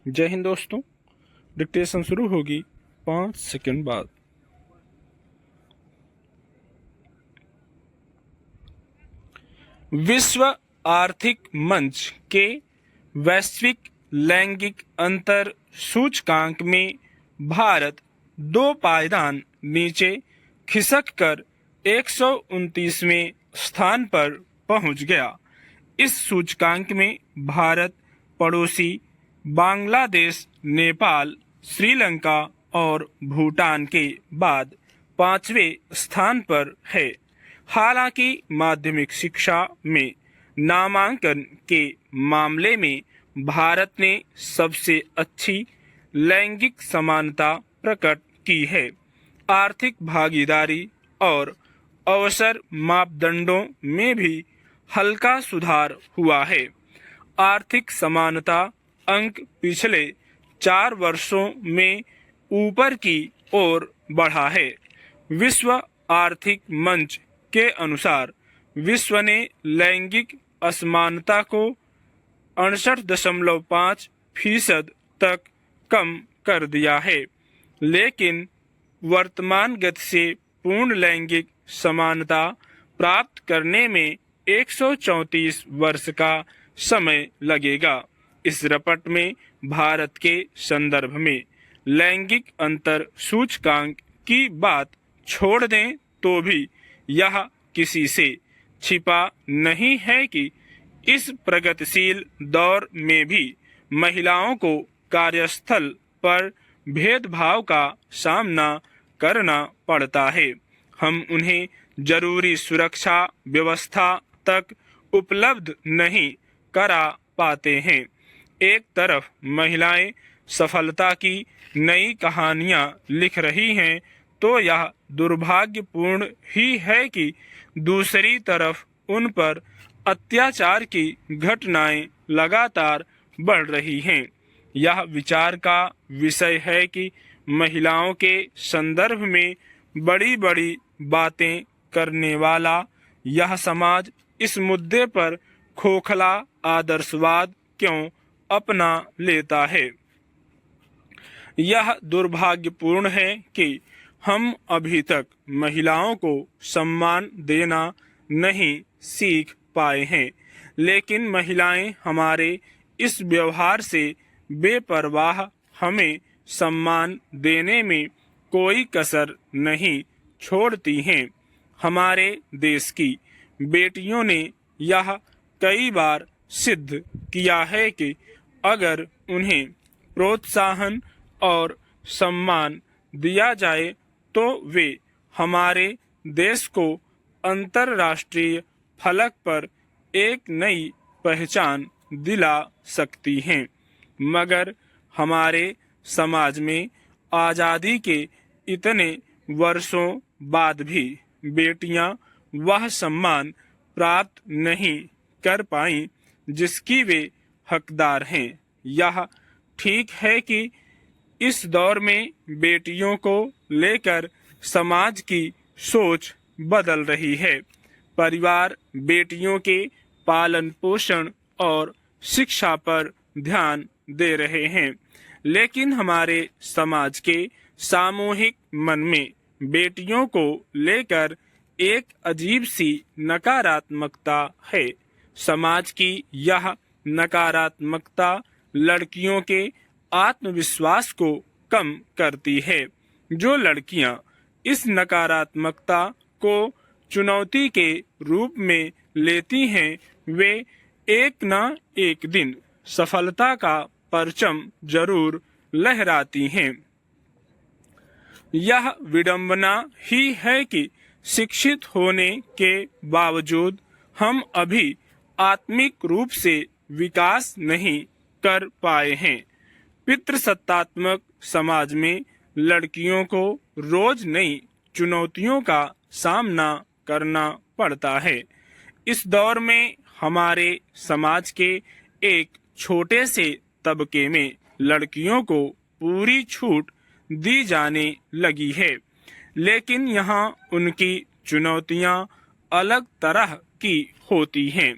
जय हिंद दोस्तों। डिक्टेशन शुरू होगी 5 सेकंड बाद। विश्व आर्थिक मंच के वैश्विक लैंगिक अंतर सूचकांक में भारत 2 पायदान नीचे खिसक कर 129वें स्थान पर पहुंच गया। इस सूचकांक में भारत पड़ोसी बांग्लादेश, नेपाल, श्रीलंका और भूटान के बाद 5वें स्थान पर है। हालांकि माध्यमिक शिक्षा में नामांकन के मामले में भारत ने सबसे अच्छी लैंगिक समानता प्रकट की है। आर्थिक भागीदारी और अवसर मापदंडों में भी हल्का सुधार हुआ है। आर्थिक समानता अंक पिछले 4 वर्षों में ऊपर की ओर बढ़ा है। विश्व आर्थिक मंच के अनुसार विश्व ने लैंगिक असमानता को 68.5% तक कम कर दिया है, लेकिन वर्तमान गति से पूर्ण लैंगिक समानता प्राप्त करने में 134 वर्ष का समय लगेगा। इस रपट में भारत के संदर्भ में लैंगिक अंतर सूचकांक की बात छोड़ दें तो भी यह किसी से छिपा नहीं है कि इस प्रगतिशील दौर में भी महिलाओं को कार्यस्थल पर भेदभाव का सामना करना पड़ता है। हम उन्हें जरूरी सुरक्षा व्यवस्था तक उपलब्ध नहीं करा पाते हैं। एक तरफ महिलाएं सफलता की नई कहानियां लिख रही हैं, तो यह दुर्भाग्यपूर्ण ही है कि दूसरी तरफ उन पर अत्याचार की घटनाएं लगातार बढ़ रही हैं। यह विचार का विषय है कि महिलाओं के संदर्भ में बड़ी बड़ी बातें करने वाला यह समाज इस मुद्दे पर खोखला आदर्शवाद क्यों अपना लेता है। यह दुर्भाग्यपूर्ण है कि हम अभी तक महिलाओं को सम्मान देना नहीं सीख पाए हैं, लेकिन महिलाएं हमारे इस व्यवहार से बेपरवाह हमें सम्मान देने में कोई कसर नहीं छोड़ती हैं। हमारे देश की बेटियों ने यह कई बार सिद्ध किया है कि अगर उन्हें प्रोत्साहन और सम्मान दिया जाए तो वे हमारे देश को अंतर्राष्ट्रीय फलक पर एक नई पहचान दिला सकती हैं। मगर हमारे समाज में आज़ादी के इतने वर्षों बाद भी बेटियां वह सम्मान प्राप्त नहीं कर पाईं जिसकी वे हकदार हैं। यह ठीक है कि इस दौर में बेटियों को लेकर समाज की सोच बदल रही है। परिवार बेटियों के पालन पोषण और शिक्षा पर ध्यान दे रहे हैं, लेकिन हमारे समाज के सामूहिक मन में बेटियों को लेकर एक अजीब सी नकारात्मकता है। समाज की यह नकारात्मकता लड़कियों के आत्मविश्वास को कम करती है। जो लड़कियां इस नकारात्मकता को चुनौती के रूप में लेती हैं, वे एक न एक दिन सफलता का परचम जरूर लहराती हैं। यह विडंबना ही है कि शिक्षित होने के बावजूद हम अभी आत्मिक रूप से विकास नहीं कर पाए हैं। पितृसत्तात्मक समाज में लड़कियों को रोज नई चुनौतियों का सामना करना पड़ता है। इस दौर में हमारे समाज के एक छोटे से तबके में लड़कियों को पूरी छूट दी जाने लगी है, लेकिन यहाँ उनकी चुनौतियाँ अलग तरह की होती हैं।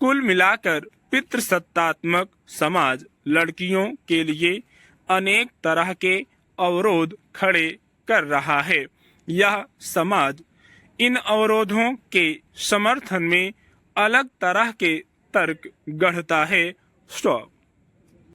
कुल मिलाकर पितृसत्तात्मक समाज लड़कियों के लिए अनेक तरह के अवरोध खड़े कर रहा है। यह समाज इन अवरोधों के समर्थन में अलग तरह के तर्क गढ़ता है। स्टॉप।